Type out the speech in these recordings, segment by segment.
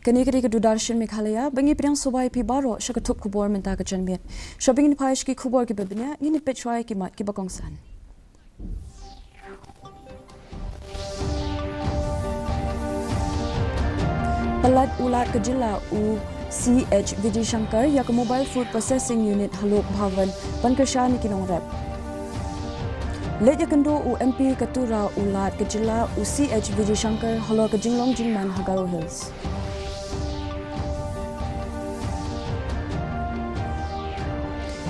Kani-kani ke Assam-Meghalaya, bangi pedang sobai pi baro syakatup kubor menta ke janmiat. Shopping ni paish ki kubor ki bebennya, ngini petrai ki mat ki bakongsan. Pelat ulat ke jila CH Vijay Shankar ya ke Mobile Food Processing Unit Halok Bhavan Pankasha ni kinong rep. Let ya kendo MP Ketura ulat ke jila CH Vijay Shankar halok ke jinglong jingman Garo Hills.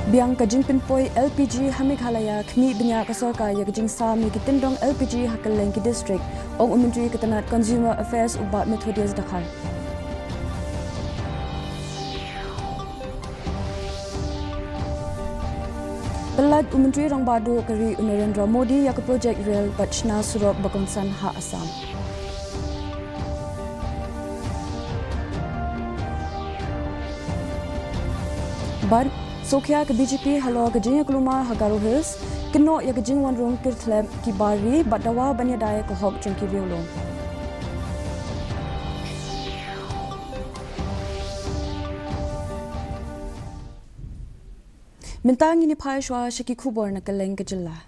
Biang kajing pinpoy LPG Assam-Meghalaya kini banyak kesorka ya kajing sami kitindong LPG hakeleng ki district ong Menteri Ketenat Consumer Affairs ubat Methodius Dakar. Pelad Menteri Rang Badu keri Narendra Modi ya ke projek rel Bachna Surok Bakongsan Ha Assam. Bad Sokya ke BJP halo ke jing keluma Garo Hills keno ya ke jing wanrung kirthlem ki bari badawa banyadai ke hok jung ki riolong. Mintang ini pai shwa shiki kubor na keleng ke jilla.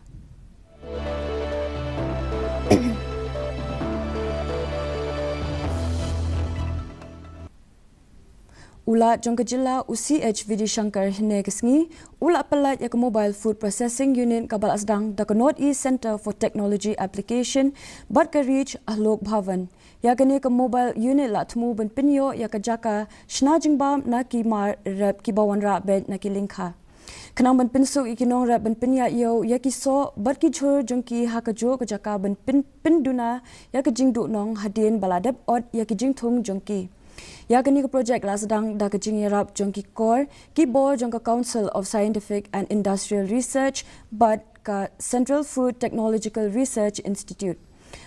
Ulat jong kejila CH Vijay Shankar hine kesngi ulat pelat ya ke Mobile Food Processing Unit kabal asdang da ke North East Center for Technology Application bat ke reach Ahlok Bhavan ya kene ke mobile unit la temu ben pinyo ya ke jaka shna jingbam na ki mar rep ki bawan ra bet na ki linkha kenang ben pinsuk ikinong rep ben pinya yo ya ki so bat ki chur jong ki ha ke jo ke jaka ben pin duna ya ke jing du nong hadin baladep od ya ki jing thung jong ki ya kini ke projek la sedang da ke jing yarap jong ki core ki board jong ke Council of Scientific and Industrial Research but ka Central Food Technological Research Institute.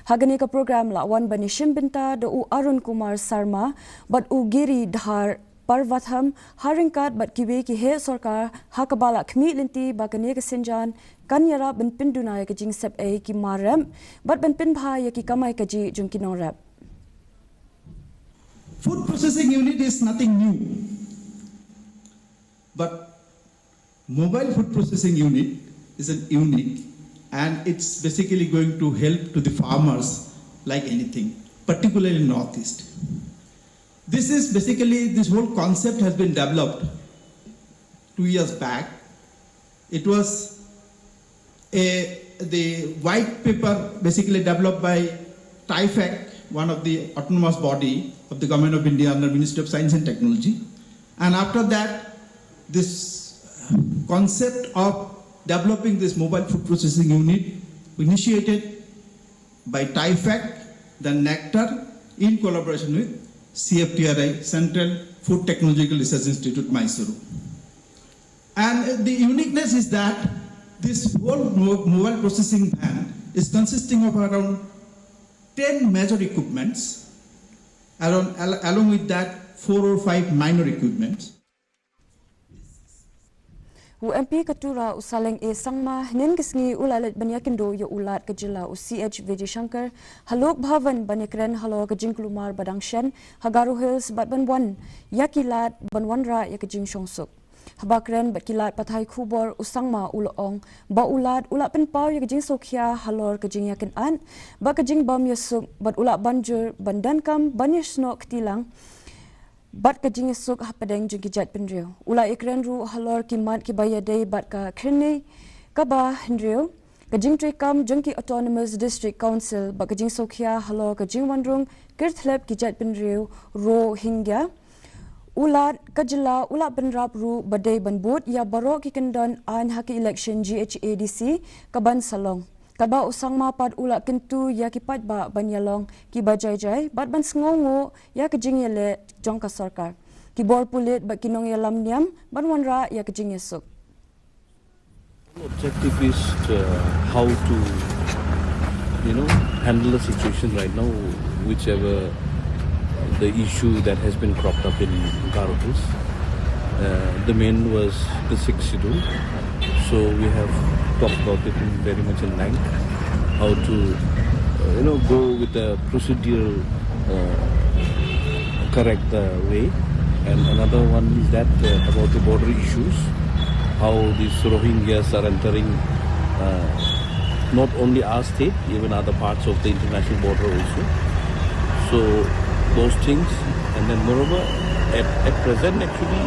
Hagani ke program la wan bani shimbinta do u Arun Kumar Sarma but u Giri Dhar Parvatham haringkat bat kiwe ki he sarkar hakabala khmi linti ba kani ke sinjan kan yarap ben pinduna ya ke jing sep a ki marem but ben pin bha ya ki kamai ke ji jong ki nong rap. Food processing unit is nothing new, but mobile food processing unit is an unique and it's basically going to help to the farmers like anything, particularly in Northeast. This is basically, this whole concept has been developed 2 years back. It was the white paper basically developed by TIFAC, one of the autonomous body of the Government of India under Ministry of Science and Technology. And after that, this concept of developing this mobile food processing unit initiated by TIFAC, then NECTAR, in collaboration with CFTRI, Central Food Technological Research Institute, Mysuru. And the uniqueness is that this whole mobile processing van is consisting of around 10 major equipments, along with that 4 or 5 minor equipments. MP Ketura usaleng sangma nin kisngi ulalet banyakindo ya ulat ke jila CH Vijay Shankar halok bhavan banyakren halo ke jingklumar badangshen Garo Hills bat banwan yakilat banwanra ya ke jing shongsuk. Habakren bat kilat pathai khubor usangma ulong ba ulat penpau ya kejing sokya halor kejing yakin an ba kejing bam yasuk bat ulat banjur bandankam banyasno ketilang bat kejing yasuk hapadeng jigijat penriu ulat ikren ru halor kimat kibayadei bat ka krene ka ba hendriu kejing trikam jengki Autonomous District Council ba kejing sokya halor kejing wandrung kirthlep kijat penriu ro hingga ulat kajila ulat benrap ru badai banbut ya barok kikendon an haki election GHADC kaban salong kaba usang mapad ulat kentu ya kipat ba banyalong ki bajai-jai bat ban sngongo ya kejing yele jongka sarkar ki bor pulit ba kinong yalam niam ban wanra ya kejing yesuk. Objective is how to handle the situation right now, whichever the issue that has been cropped up in Garo Hills. The main was the 6th schedule, so we have talked about it very much in length, how to go with the procedural correct the way. And another one is that about the border issues, how these Rohingyas are entering not only our state, even other parts of the international border also. So those things, and then moreover, at present actually,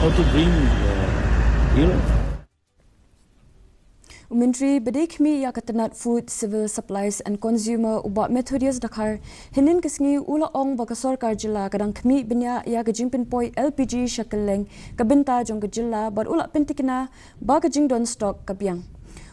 how to bring, Ministry Bedekmi Yakatanat Food, Civil Supplies and Consumer Uba Methodius Dakar Hinin Kisngi Ula Ong Bakasor Karjila Kadang Kmi Binya Yakajing Pinpoi LPG Shakaleng Kabinta Jong Kajila But Ula Pintikina Bakajing Don Stock Kabyang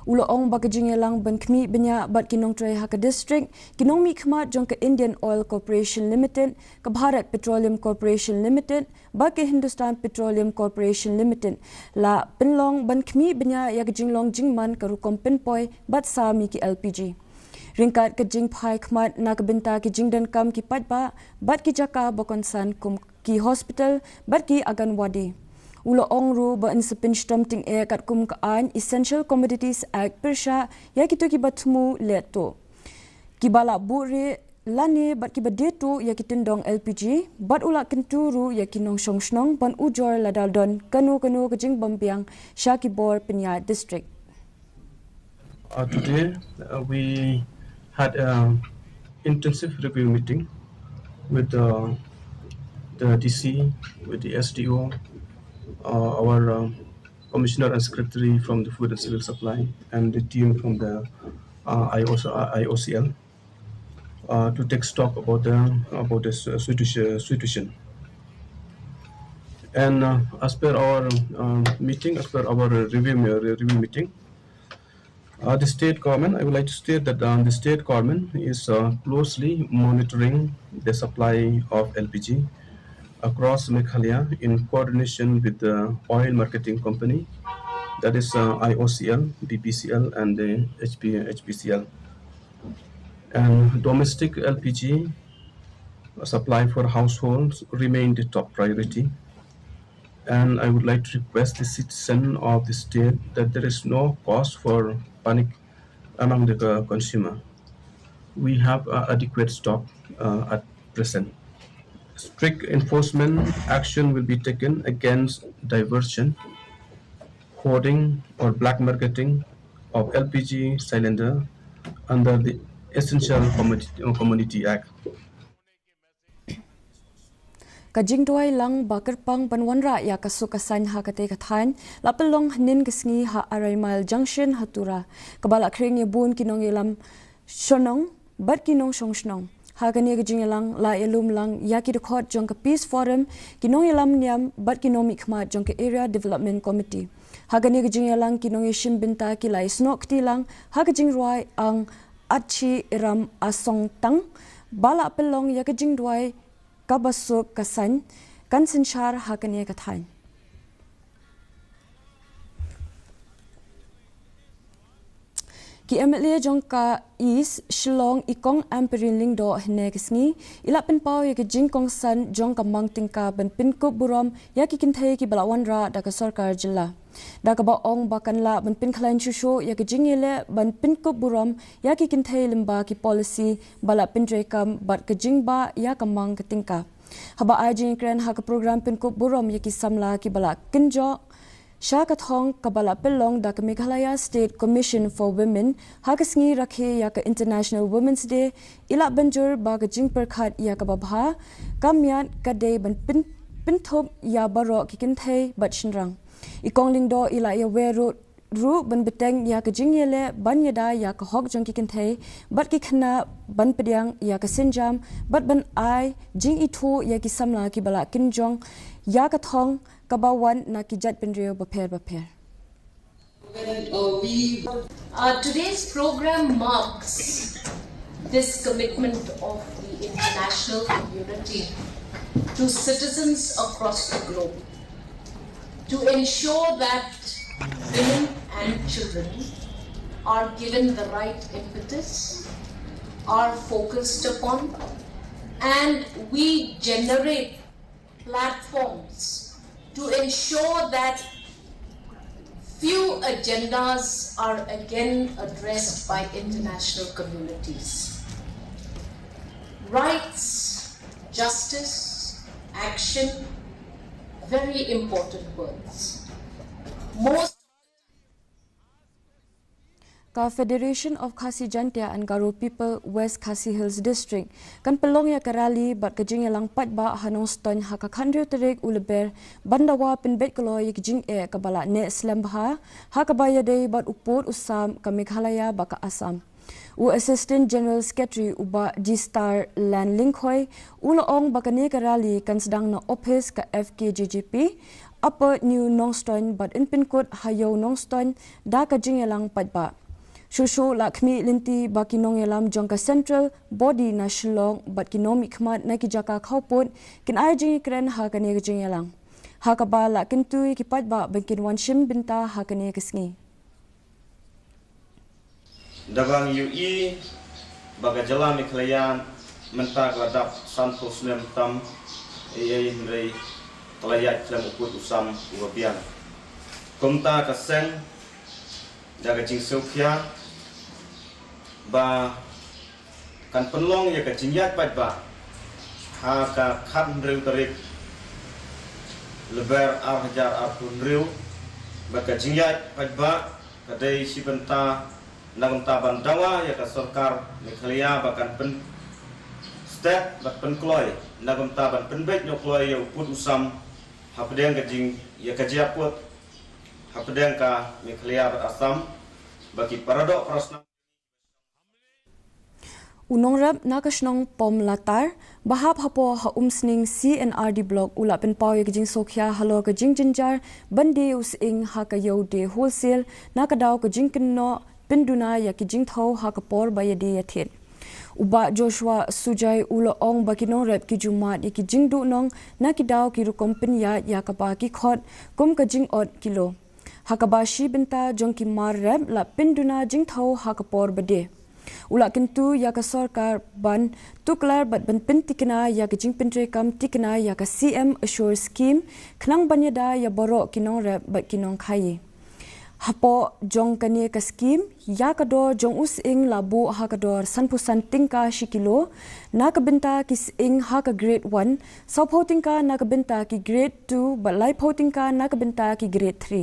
Ula Ong Bakajing Yalang Ban Kmi Binya But Kinong Tre Haka District Kinong Mi Kmat Jong Ka Indian Oil Corporation Limited Ka Bharat Petroleum Corporation Limited Baki Hindustan Petroleum Corporation Limited La Pinlong Ban Kmi Binya Yakajing Long Jingman Karukom Pinpoi Bat Sa Mi Ki LPG Ringkat Kajing Pai Kmat Nakabinta Ki Jingdan Kam Ki Patba Bat Ki Jaka Bakonsan Kum Ki Hospital Bat Ki Aganwadi Ula Ong Ru Ba Insipin Stomting E Kat Kum Kaan Essential Commodities Act Persha Yakito Ki Batmu Leto Kibala Bure Lani Bat Ki Badetu Yakitindong LPG Bat Ula Kenturu Yakinong Shongshnong Ban Ujor Ladaldon Kanu Kajing Bambiang Shakibor Pinya District. Today we had an intensive review meeting with the DC, with the SDO, our Commissioner and Secretary from the Food and Civil Supply, and the team from the IOCL to take stock about the situation. And as per our meeting, as per our review meeting, the state government, I would like to state that the state government is closely monitoring the supply of LPG across Meghalaya in coordination with the oil marketing company, that is IOCL, BPCL, and the HPCL. And domestic LPG supply for households remained the top priority. And I would like to request the citizen of the state that there is no cause for panic among the consumer. We have adequate stock at present. Strict enforcement action will be taken against diversion, hoarding or black marketing of LPG cylinder under the Essential Commodity Act. Kajing Doi Lang Bakar Pang Banwanra Ya Kasukasan Hakate Katan Lapelong Nin Kisngi Ha Araimal Junction Hatura Kabala Kring Yabun Kinong Yelam Shonong Bat Kinong Shongshnong Hagani Kajing Lang La Yalum Lang Yaki Dukot Jonka Peace Forum Kinong Yelam Niam Bat Kinong Mikmat Jonka Area Development Committee Hagani Kajing Lang Kinong Yishim Binta Kilai Snok Tilang Hagajing Roi Ang Achi Iram Asong Tang Bala Pelong Yakajing Doi Kabasuk Kasan Kansinchar Hakane Kathan. Ki MLA Jongka East Shillong Ikong Amperin Lingdo Hinekisngi Ilapin Pau Yaki Jingkong San Jongka Mangtingka Ben Pinkup Burom Yaki Kinthe Ki Balawanra Daka Sorkar Jilla. Daka Ba Ong Bakanla Ben Pinklain Shusho Yaki Jingile Ben Pinkup Burom Yaki Kinthe Limba Ki Policy Bala Pindrekam Bat Kajingba Yakamang Katingka. Haba Ajing Kren Haka Program Pinkup Burom Yaki Samla Ki Bala Kinjo Shakathong Kabala Pelong Daka Meghalaya State Commission for Women Hakasngi Rakhe Yaka International Women's Day Ila Banjur Baga Jingperkhat Yaka Babha Kamyat Kade Ban Pintop Ya Baro Kikinthe Batshinrang Ikong Lingdo Ila Yawe Road Ru Ban Beteng Yaka Jingyele Ban Yada Yaka Hok Jong Kikinthe Bat Kikana Ban Pediang Yaka Sinjam Bat Ban Ai Jing Itu Yaki Samla Kibala Kinjong Yaka Thong Kabawan Nakijat Pendrio Baper. Today's program marks this commitment of the international community to citizens across the globe to ensure that women and children are given the right impetus, are focused upon, and we generate platforms to ensure that few agendas are again addressed by international communities. Rights, justice, action, very important words. Most Ka Federation of KHASI Jantia and Garo People West KHASI Hills District kan pelong ya kerali bat kejing yalang pat ba hanong ston haka khandriu terik uleber bandawa penbet kelo ya kejing kabala ne slambha haka baya dei bat uput usam ka Meghalaya baka Assam. U Assistant General Secretary uba G-Star Lan Linkhoi ulaong bakane kerali kan sedang na office ka FKJJP Upper New Nongston bat in pinkot hayo Nongston da kejing yalang pat ba. Shushu lakmi linti baki nong yalam jangka central body na shilong bat kinomi khmat na ki jaka khawput kin ai jing kren ha kane jing yalang ha ka ba la kin tui ki pat ba bankin wan shim binta ha kane kisngi Dabang UI baga jala Meghalaya mentak ladap santos nem tam ei mrei telayat dalam ukut usam ubian komta kaseng daga jing sofia ba kan penlong ya ka jingyat pat ba ha ka khat reu tarik lebar hajar arpun reu ba ka jingyat pat ba kadai sibenta nagam taban dawa ya ka sarkar Meghalaya bahkan pen step bat pen kloy nagam taban pen bet nyokloy ya uput usam hapdeng ka jing ya ka jiaput hapdeng ka Meghalaya bat Assam bagi paradok prasna Unong rap nakasnong pom latar bahap hapo ha umsning CNRD block ula pen pau ye jing sokhya halo ka jing jinjar bandi using ha ka yo de wholesale nakadaw ka jing kinno pinduna ya ki jing tho ha ka por ba ye de ya thet uba Joshua Sujai ula ong bakinong rap ki jumat ye ki jing du nong nakidaw ki ru kompanya ya ka ba ki khot kum ka jing ot kilo hakabashi binta jongki mar rap la pinduna jing tho ha ka por ba de Ula kintu ya ka sarkar ban tuklar bat ban pintikna ya ka jing pintre kam tikna ya ka CM Assure scheme khnang banyada ya boro kinong rap bat kinong khai hapo jong kane ka scheme ya ka do jong us ing labu ha ka dor sanpusan tingka shikilo na ka binta ki ing ha ka grade 1 sapho tingka na ka binta ki grade 2 bat lai pho tingka na ka binta ki grade 3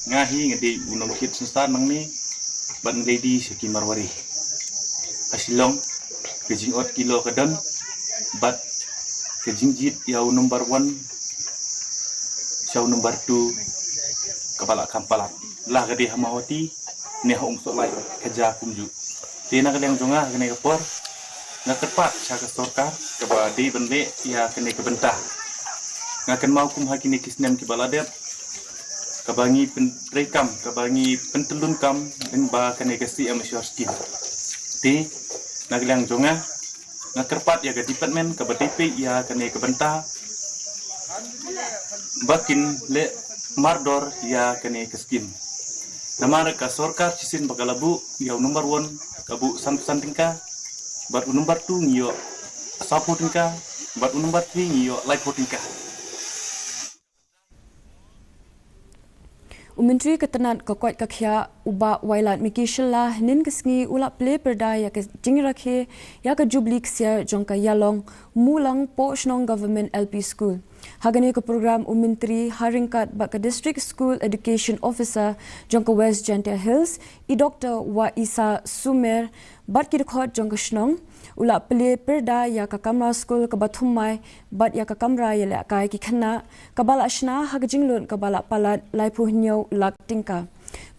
ngahi ngadi unong kit sustan nang ni ban lady seki marwari asilong kejing ot kilo kadang bat kejing jit yau number 1 show number 2 kepala kampalat lah gede hamawati ne hong so lai kerja kumju tina kadang jonga kene kapor ngakepat saka sorkar keba di bende ya kene kebentah ngaken mau kum hakini kisnem ki baladet kabangi penrekam kabangi pentelun kam dan ba kene kasi amateur skill ti naglang jonga ngakerpat ya ke department ke BTP ya kene kebentah bakin le mardor ya kene ke skin namara ka sorkar cisin bagalabu ya number 1 kabu santingka bat number 2 ngiyo sapu tingka bat number 3 ngiyo light tingka Menteri Ketenat Kekwat Kakhya uba wailat Miki Shilla nin kesngi ulap ple perda ya ke jingrakhe ya ke jubilee ksiar jongka yalong mulang poshnong government LP school. Hagane ke program Menteri haringkat bak ke district school education officer jongka West Jantia Hills I Dr. Wa Isa Sumer bat ki dekhot jongka shnong ulap ple perda ya ka kamra school ke bathumai bat ya ka kamra ya le kai ki khana kabala shna hag jinglun kabala palat laipu hnyo lak tingka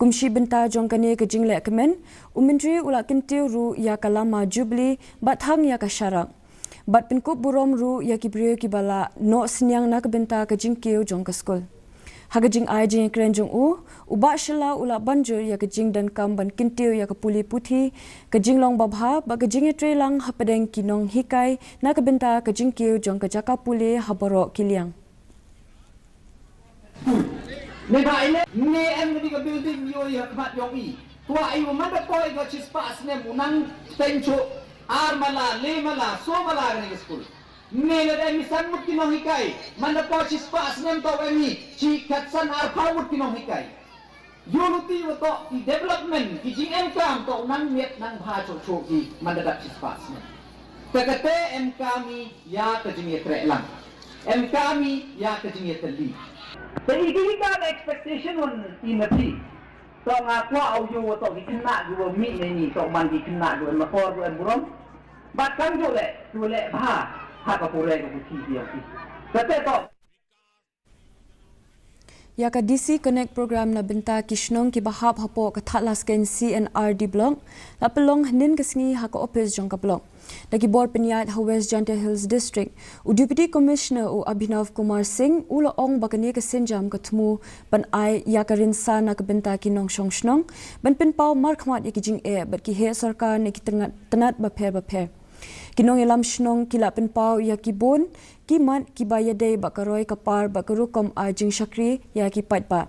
kumshi benta jongkane ke jingle kemen Menteri ulak kintiu ru ya kalama jubilee bat hang ya ka syarak bat pinkup burom ru ya ki brio ki bala no snyang nak benta ke jingkeu jongka school hagajing ai jing kren jong uba shila ula banjur ya kejing dan kam ban kintiu ya kapuli puthi kejing long babha ba kejing trelang hapadeng kinong hikai na kabenta kejing kiu jong kajaka puli haboro kiliang ne ba ile ne em ni ka building yo ya khat yong I tua ai ma da koi ga chispas ne munang tencho armala lemala somala ne school Nela da misan mut kinong hikai manda po chispas nem to emi chi katsan ar pawut kinong hikai unity to development ki jing em kam to nang met nang bha cho cho ki manda da chispas nem Tekate kami ya kejingi lang. Kami ya kejingi teli. Tapi kita ada expectation on inati. So ngaku audio atau kena dua mi ni so mandi kena dua motor dua buron. Bahkan dua bah kapure ke dia. Kata to Yaka DC Connect program na benta kishnong ki bahap hapo kathalas ken CNRD block la pelong nin kesngi haka office jong ka block dagi bor penyat ha West Garo Hills district u deputy commissioner u Abhinav Kumar Singh u la ong bakani ka sinjam ka thmu ban ai yakarin sa na ka benta ki nong shong shnong ban pin pau mar khmat ki jing e bat ki he sarkar ne ki tanat ba pher kinong elam shnong kila pin pau ya ki bon kiman ki bayade bakaroi kapar bakarukom ajing shakri ya ki patba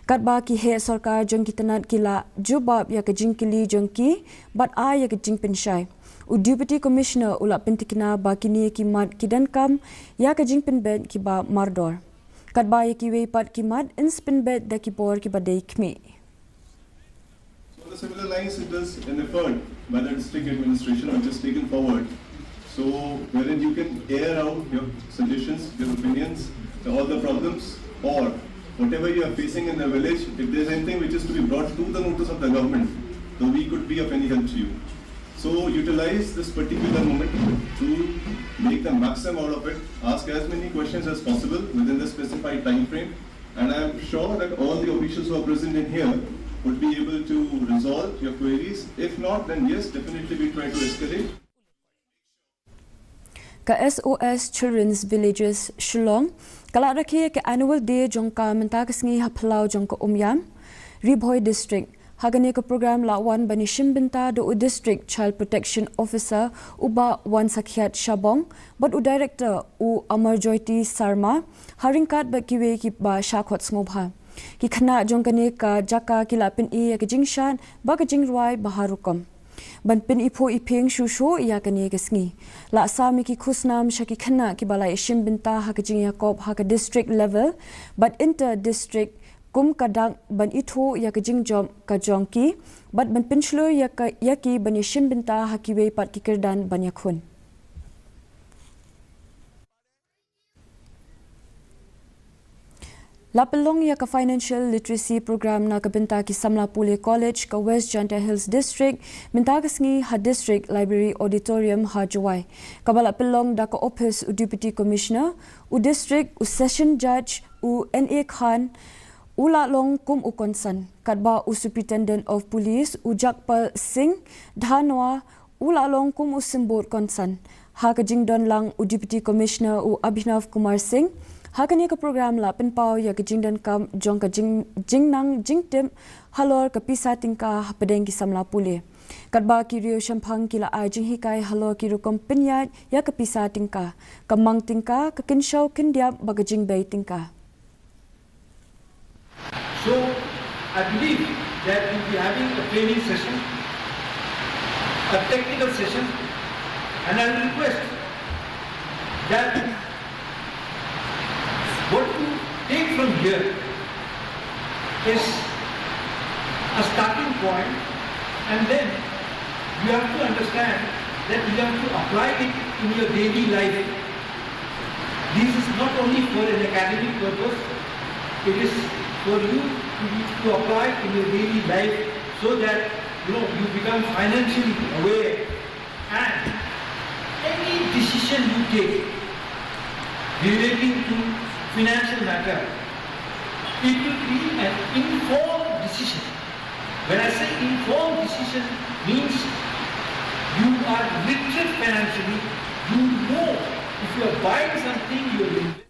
katba ki he sarkar jong ki tanat kila jubab ya ka jingkili jong ki bat a ya ka jing pinshai u deputy commissioner ula pintikina bakini ki mat kidan kam ya ka jing pin bed ki ba mardor katba ya ki we pat ki mat in spin bed da ki bor ki badai kmi. On the similar lines, it is an effort by the district administration which is taken forward. So, wherein you can air out your suggestions, your opinions, all the problems, or whatever you are facing in the village, if there is anything which is to be brought to the notice of the government, so we could be of any help to you. So, utilize this particular moment to make the maximum out of it, ask as many questions as possible within the specified time frame, and I am sure that all the officials who are present in here would be able to resolve your queries. If not, then yes, definitely we try to escalate. Ka SOS Children's Villages Shillong, kala rakhi ke annual day jongka mentakasngi haplau jongka Ribhoi District, hagani ka program lawan bani shimbinta do District Child Protection Officer uba wan sakhiat Shabong, but u Director u Amarjoyti Sarma, haringkat ba kiwe ki ba shakhot smobha. Ki khana jongkane ka jaka kilapin I ka jingshan ba ka jingruai baharukom. Ban pin ipo ipeng shusho ya kani kesngi la sami ki khusnam shaki khana ki balai shimbinta ha ka jing yakob ha ka district level but inter district kum kadang ban itho ya ka jing jom ka jongki but ban pin shlo ya ka yaki ban shimbinta ha ki we pat ki kirdan ban yakhun. Lapelong ya ka financial literacy program na kabinta ki Samla Pule College ka West Garo Hills district minta kasngi ha district library auditorium ha Juwai kabala pelong da ka office u deputy commissioner u district u session judge u NA Khan u la long kum u konsan kadba u superintendent of police u Jakpal Singh Dhanwa u la long kum u simbot konsan ha ka jingdon lang u deputy commissioner u Abhinav Kumar Singh hakani ka program la pin pau ya ka jingdan kam jong ka jingnang jingtem halor ka pisa tingka hapadeng ki Samla Pule kadba ki rio shampang kila a jinghi kai halor ki rukom pinya ya ka pisa tingka kamang tingka ka kinshaw kindia baga jingbei tingka. So, I believe that we'll be having a training session, a technical session, and I will request that what you take from here is a starting point, and then you have to understand that you have to apply it in your daily life. This is not only for an academic purpose, it is for you to apply in your daily life so that you become financially aware, and any decision you take relating to financial matter, it will be an informed decision. When I say informed decision, means you are literate financially, you know if you are buying something, you are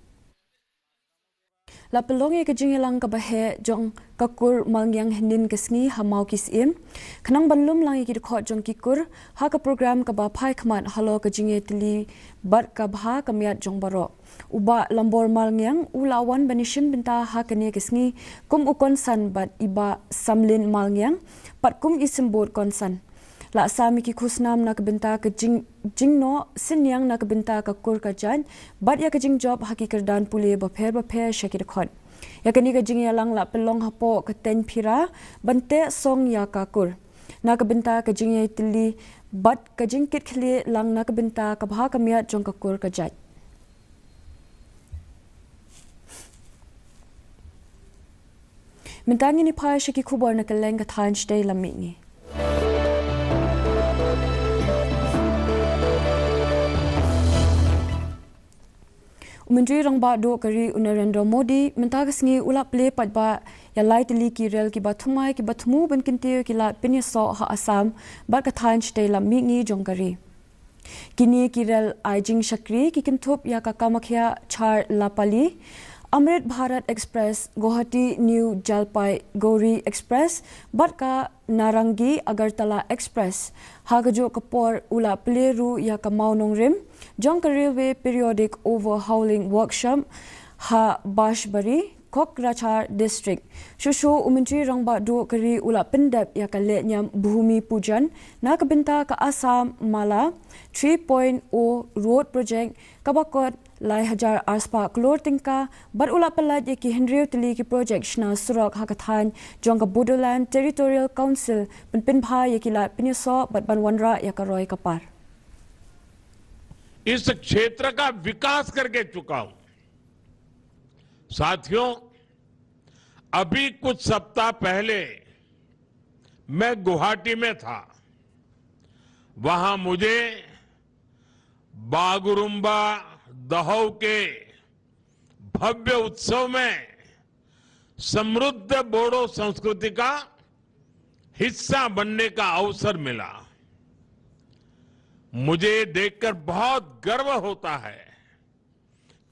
La pelongi ka jingilang ka bahe jong ka Kur Malngiang hinin kesngi hamau kisim kanang banlum lang ki khot jong ki kur ha ka program ka ba phai khmat halo ka jinge tili bat ka bha ka miat jong baro uba lambor Malngiang ulawan banishim binta ha ka ne kesngi kum ukon san bat iba samlin Malngiang pat kum isimbot konsan la sami ki khusnam na ka binta ka jingno sinyang na ka binta ka kur ka jan bat ya ka jing job hakikar dan pule ba pher shakir khot ya kani ka jing yalang la pelong hapo ka ten phira bante song ya ka kur na ka binta ka jing tili bat kajing kit khli lang na kabinta kabha kamya jong kakur kajat. Mintangi ni pa shiki kubor na kaleng kathan stay lamingi. Menteri Rangba do kari Narendra Modi minta kesengi ulap play padba ya lai teli ki rel ki bathumai ki bathmu ben kintir ki la pinyaso ha Assam bat kathan stay lamingi jong kari. Kini ki rel aijing shakri ki kintup ya kakamakhya char lapali Amrit Bharat Express, Guwahati New Jalpaiguri Express, Batka Narangi Agartala Express, Hagajo Kapor Ula Pleru ya Kamaunong Rim, Jonka Railway Periodic Overhauling Workshop, Ha Bashbari, Kokrachar District. Shushu Menteri Rangba do kari ula pendap ya kaletnya Bhumi Pujan, nakabinta ka Assam-Meghalaya 3.0 Road Project, kabakot lai hajar arspa klor tingka bar ula pelat ye ki Henry Tili ki project shna surak hakathan jongka Bodoland Territorial Council penpin bha ye ki la pinyaso bat banwanra ya karoi kapar. इस क्षेत्र का विकास करके चुका हूं। साथियों, अभी कुछ सप्ताह पहले मैं गुवाहाटी में था। वहां मुझे बागुरुम्बा दहौ के भव्य उत्सव में समृद्ध बोडो संस्कृति का हिस्सा बनने का अवसर मिला। मुझे देखकर बहुत गर्व होता है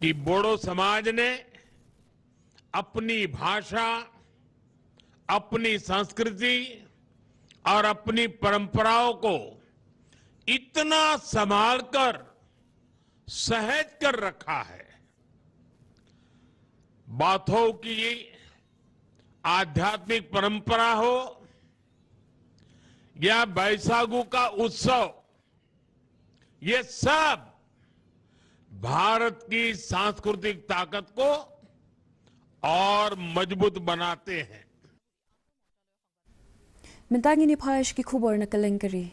कि बोडो समाज ने अपनी भाषा, अपनी संस्कृति और अपनी परंपराओं को इतना संभालकर सहज कर रखा है। बाथौ की आध्यात्मिक परंपरा हो या बैसागु का उत्सव, ये सब भारत की सांस्कृतिक ताकत को और मजबूत बनाते हैं। Mintangi ni pa shiki kubor na kaleng kari.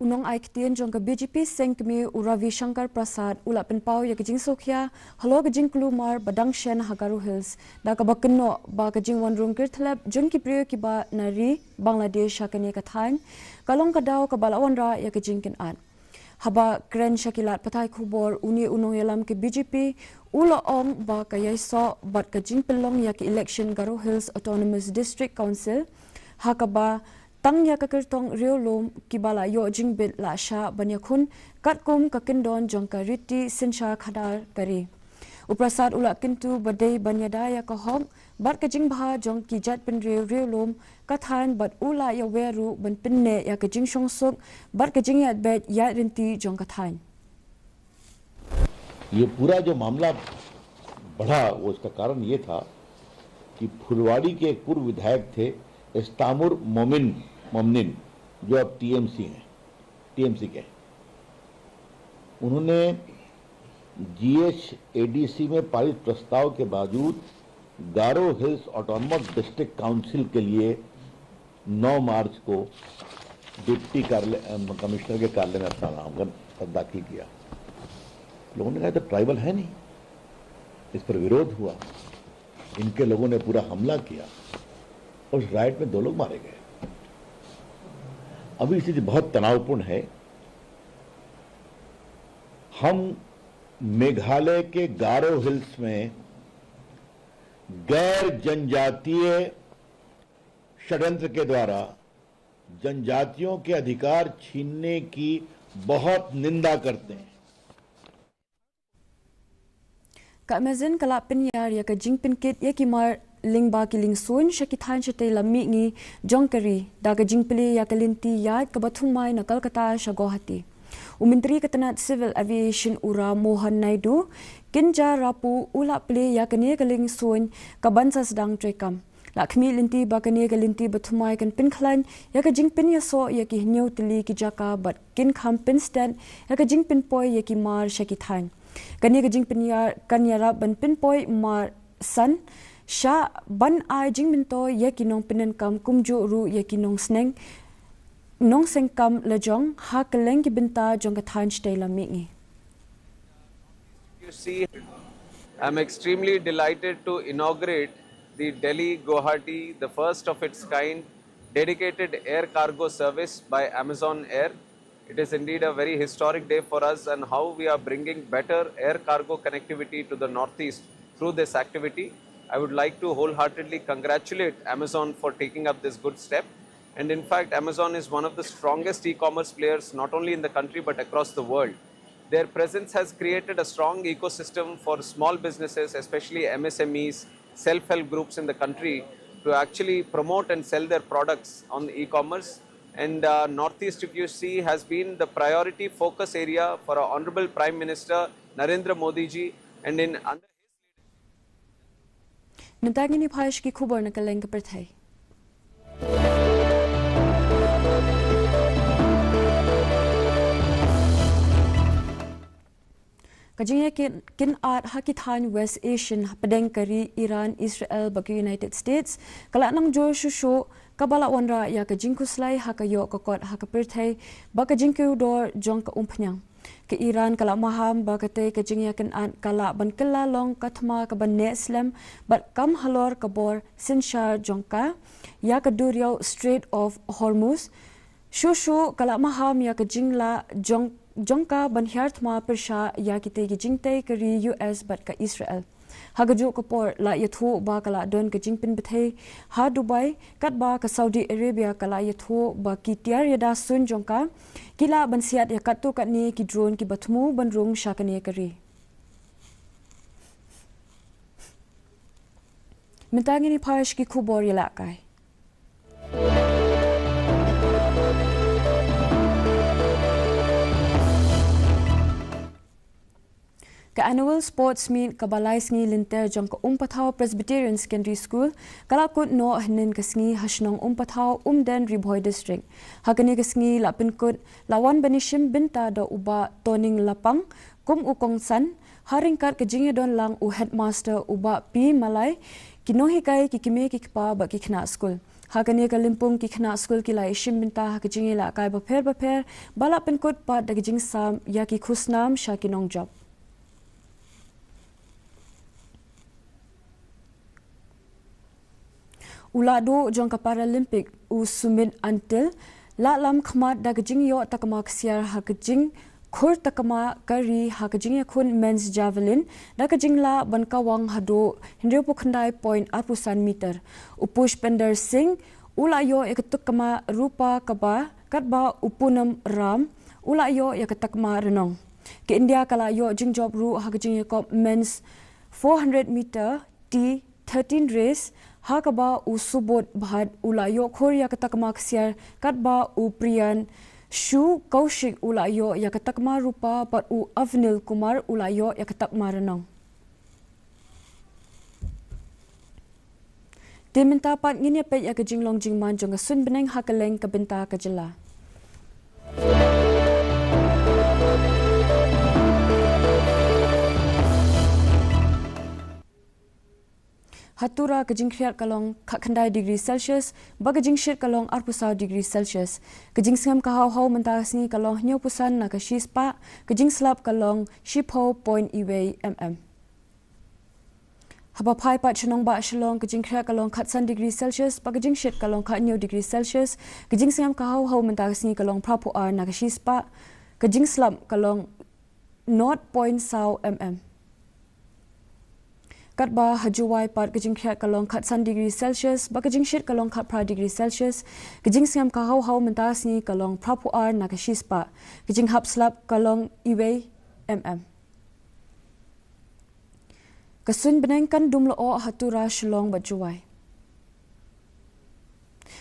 Unong ay kitian jong ka BJP Sengkmi Uravi Shankar Prasad ula penpau ya kajing Sokhya halo kajing Klumar Badang Shen Garo Hills da ka bakno ba kajing Wanrung Kirthlap jong ki priyo ki ba nari Bangladesh hakani kathan kalong kadaw ka balawan ra ya kajing kinan haba kren shakilat patai khubor uni unong yalam ke BJP ula ong ba kayai so bat kajing pelong ya ki election Garo Hills Autonomous District Council hakaba tang ya kakirtong riolom kibala yo jingbit la sha banyakhun katkum kakindon jongka riti sinsha khadar kari uprasad ula kintu badai banyada ya kahong bat kajing bha jong ki jat pen riolom kathan bat ula ya weru ban pinne ya kajing shongsuk bat kajing ya bet ya rinti jong kathan ये पूरा जो मामला बढ़ा वो उसका कारण ये था कि फुलवाड़ी के एक पूर्व विधायक थे इस्तामुर मोमिन जो अब टीएमसी के हैं। उन्होंने जीएचएडीसी में पारित प्रस्ताव के बावजूद गारो हिल्स ऑटोनमस डिस्ट्रिक्ट काउंसिल के लिए 9 मार्च को डिप्टी कमिश्नर के कार्यालय में अपना नामांकन दाखिल किया। लोगों ने कहा तो ट्राइबल है नहीं, इस पर विरोध हुआ, इनके लोगों ने पूरा हमला किया और उस राइट में 2 लोग मारे गए। अभी स्थिति बहुत तनावपूर्ण है। हम मेघालय के गारो हिल्स में गैर जनजातीय षड्यंत्र के द्वारा जनजातियों के अधिकार छीनने की बहुत निंदा करते हैं। Kamazin kalapin yar ya kajing pinkit ya kimar lingba kiling sun shakithan shate lami ngi jongkari da kajing pili ya kalinti ya kabathumai na Kolkata sha Guwahati. Menteri Ketenat Civil Aviation Ura Mohan Naidu kinja rapu ula pili ya kane kaling sun kabansa sedang trekam. Lakmi linti ba kane kalinti bathumai kan pinklan ya kajing pin ya so ya ki new tili ki jaka bat kin kham pin stand ya kajing pin poi ya ki mar shakithan. Kani kajing pinyar kanyara ban pinpoy mar san Sha ban ai jing minto ye kinong pinen kam kumju ru ye kinong sneng nong seng kam lejong ha keleng ki binta jong ka than stay la mi. You see, I'm extremely delighted to inaugurate the Delhi-Guwahati, the first of its kind, dedicated air cargo service by Amazon Air. It is indeed a very historic day for us, and how we are bringing better air cargo connectivity to the Northeast through this activity. I would like to wholeheartedly congratulate Amazon for taking up this good step. And in fact, Amazon is one of the strongest e-commerce players, not only in the country, but across the world. Their presence has created a strong ecosystem for small businesses, especially MSMEs, self-help groups in the country, to actually promote and sell their products on the e-commerce. And Northeast, if you see, has been the priority focus area for our Honorable Prime Minister Narendra Modi ji. And in under Nantagini phash ki khubor na kaleng ka perthai. Kajingya kin art hakithan West Asian padeng kari Iran, Israel bagi United States kala nang jo shusho kabala wanra ya kajingkuslai hakayo kokot hakapirthai ba kajingku dor jong ka umpnyang ke Iran kala maham ba kate kajingya kin art kala ban kala long kathma ka ban neslam bat kam halor kabor sinshar jongka ya kaduriao Strait of Hormuz shusho kala maham ya kajingla jongka banhyart ma persha ya kite gi jingte kari US bat ka Israel hagaju ko por la yathu ba kala don ka jingpin bethe ha Dubai kat ba ka Saudi Arabia kala yathu ba ki tiar yada sun jongka kila bansiat ya katu kat ni ki drone ki bathmu banrung shakane kari mentangini phash ki khubor yala kai Ka annual sports meet kabalai sngi linter jong ka umpathau Presbyterian Secondary School kalakut no hnen ka sngi hasnong umpathau den Ribhoi district hakani ka sngi lapin kut lawan banishim binta da uba toning lapang kum ukong san haringkat ka jingya don lang u headmaster uba P Malay kinohi kai kikime kikpa ba kikna school hakani ka limpung kikna school kilai shim binta ka jingi la kai ba pher balapin kut pa da jing sam ya ki khusnam shakinong job Ulado jong ka Paralympic u sumit antil la lam khmat da gajing yo takama ksiar ha gajing khur takama kari ha gajing ya khun men's javelin da gajing la bankawang hado hindre pukhandai point apusan meter upush pender singh ula yo ekatukama rupa kaba katba upunam ram ula yo ekatakma renong ke India kala yo jing job ru ha gajing ya ko men's 400 meter T13 race Hakaba usubot bhad ulayo khorya katakma ksiar katba upriyan shu kaushik ulayo yakatakma rupa pat u Avnil Kumar ulayo yakatakma ranong Deminta pat nginya pe yakajinglong jingman jonga sun beneng hakaleng kabinta kajela Hatura kajing kriat kalong kakhandai degree Celsius, bagajing shit kalong arpusau degree Celsius. Kajing singam kahau-hau mentasni kalong nyo pusan na kashispa, kajing slap kalong shipho point iwe Habapai pat chenong ba shalong kajing kriat kalong katsan degree Celsius, bagajing shit kalong katnyo degree Celsius, kajing singam kahau-hau mentasni kalong prapu ar na kashispa, kajing slap kalong 0.1 Katba hajuwai pat kajing khiat kalong khatsan degree Celsius ba kajing shit kalong khat pra degree Celsius kajing siam ka hau mentasni kalong prapu ar na kashispa kajing hap slap kalong iwe kasun benengkan dumlo o hatura shlong bajuwai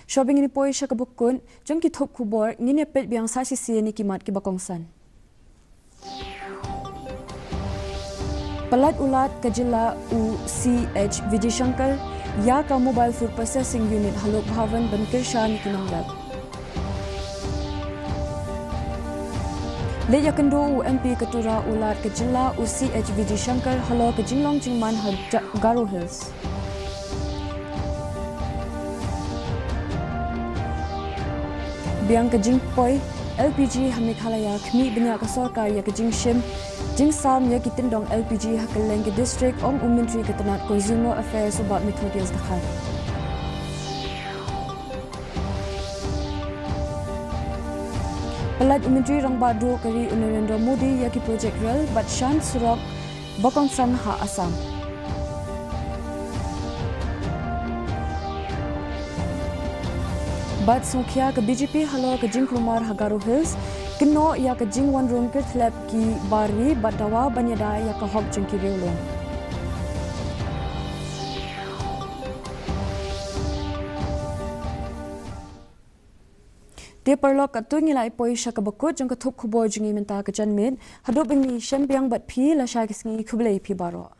shopping ni poi shakabukun jongki thop khubor ngine pet biang sa si ni kimat ki bakongsan Pelat ulat kajila UCH Vijay Shankar ya ka mobile food processing unit halok bhavan bankirshan kinonglab. Le yakendo MP Katura ulat kajila UCH Vijay Shankar halok kajinglong jingman Garo Hills. biang ke jing poi LPG Assam-Meghalaya kmi banyak ke sorkar ya ke jing shim jing sam ya kitin dong LPG hakeleng ke district ong Ministry ke tenat Consumer Affairs ubat Methodist dakhan. Pelat Menteri Rang Badu kari Narendra Modi ya ki projek rel Batshan Surok Bakongsan ha Assam. Bat Songkhya ke BJP halo ke jing Kur Garo Hills keno ya ke jing one room ke thlap ki bari batawa banyada ya ke hok jing ki reulong. Dia perlok katu ngilai poi syaka bakut jang ke thuk khuboi jingi menta ke janmit hadop ingi syembiang bat phi la sya kisngi khublei phi baro.